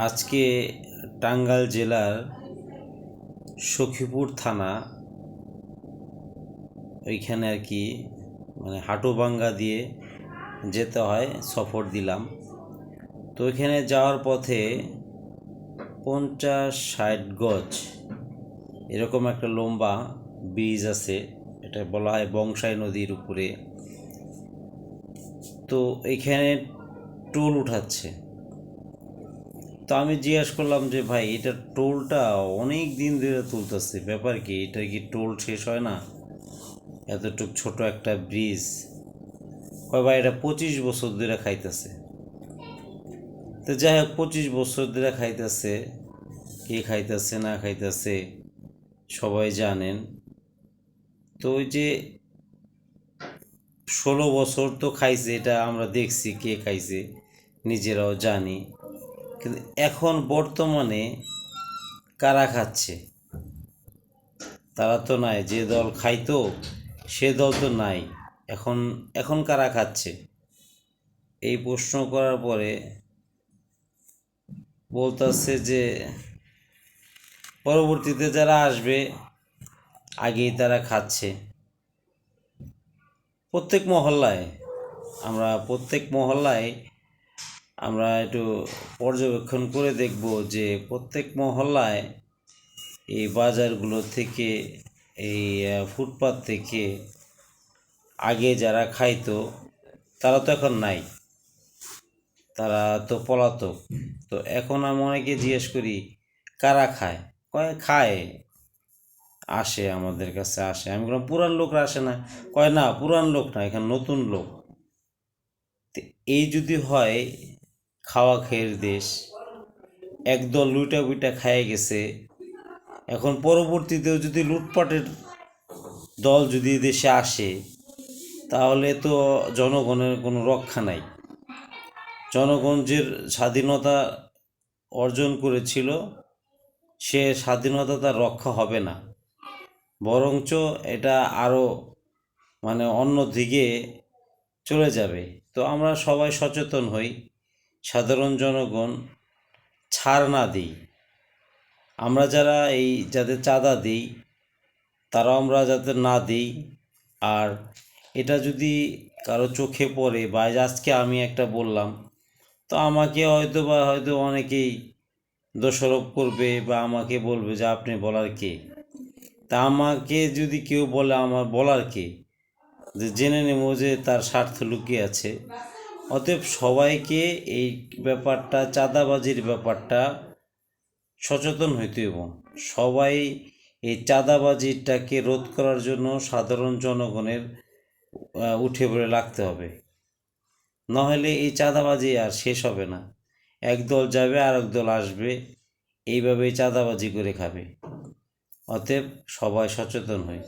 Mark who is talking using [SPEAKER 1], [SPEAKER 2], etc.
[SPEAKER 1] আজকে টাঙ্গাইল জেলার সখীপুর থানা ওইখানে আর কি হাটুভাঙ্গা দিয়ে যেতে হয়, সফর দিলাম। তো ওইখানে যাওয়ার পথে 50-60 গজ এরকম একটা লম্বা ব্রিজ আছে, এটা বলা হয় বংশাই নদীর উপরে। তো এইখানে টোল উঠাচ্ছে। তো আমি জিজ্ঞাসা করলাম যে ভাই, এটা টোলটা অনেক দিন ধরে তুলতেছে, ব্যাপার কি? এটা কি টোল শেষ হয় না? এতটুক ছোট একটা ব্রিজ। কয় ভাই, এটা 25 বছর ধরে খাইতেছে। তো যাই হোক, 25 বছর ধরে খাইতেছে, কে খাইতেছে না খাইতেছে সবাই জানেন। তো ওই যে 16 বছর তো খাইছে, এটা আমরা দেখছি কে খাইছে, নিজেরাও জানি। কিন্তু এখন বর্তমানে কারা খাচ্ছে? তারা তো নাই। যে দল খাইতো সে দল তো নাই। এখন এখন কারা খাচ্ছে? এই প্রশ্ন করার পরে বলতেছে যে পরবর্তীতে যারা আসবে আগেই তারা খাচ্ছে। প্রত্যেক মহল্লায় আমরা একটু পর্যবেক্ষণ করে দেখব যে প্রত্যেক মহল্লায় এই বাজারগুলো থেকে, এই ফুটপাত থেকে আগে যারা খাইতো তারা তো এখন নাই, তারা তো পলাতক। তো এখন আমি অনেকে জিজ্ঞেস করি কারা খায়, কয় খায়, আসে আমাদের কাছে আসে। আমি বললাম পুরান লোকরা আসে না? কয় না, পুরান লোক না, এখানে নতুন লোক। এই যদি হয় খাওয়া খেয়ের দেশ, একদল লুইটা বুইটা খায় গেছে, এখন পরবর্তীতেও যদি লুটপাটের দল যদি দেশে আসে তাহলে তো জনগণের কোনো রক্ষা নাই। জনগণ যে স্বাধীনতা অর্জন করেছিল সে স্বাধীনতা তার রক্ষা হবে না, বরঞ্চ এটা আরও অন্য দিকে চলে যাবে। তো আমরা সবাই সচেতন হই, সাধারণ জনগণ ছাড় না দিই। আমরা যারা যাদের চাঁদা দিই তারাও আমরা যাতে না দিই। আর এটা যদি কারো চোখে পড়ে, বা আজকে আমি একটা বললাম, তো আমাকে হয়তো অনেকেই দোষারোপ করবে বা আমাকে বলবে যে আপনি বলার কে। তা আমাকে যদি কেউ বলে, আমার বলার কে? যে জেনে নেব যে তার স্বার্থ লুকিয়ে আছে। অতএব সবাইকে এই ব্যাপারটা, চাঁদাবাজির ব্যাপারটা সচেতন হইতে হবে। সবাই এই চাঁদাবাজিটাকে রোধ করার জন্য সাধারণ জনগণের উঠে পড়ে লাগতে হবে। নাহলে এই চাঁদাবাজি আর শেষ হবে না। একদল যাবে আর একদল আসবে, এইভাবেই চাঁদাবাজি করে খাবে। অতএব সবাই সচেতন হয়।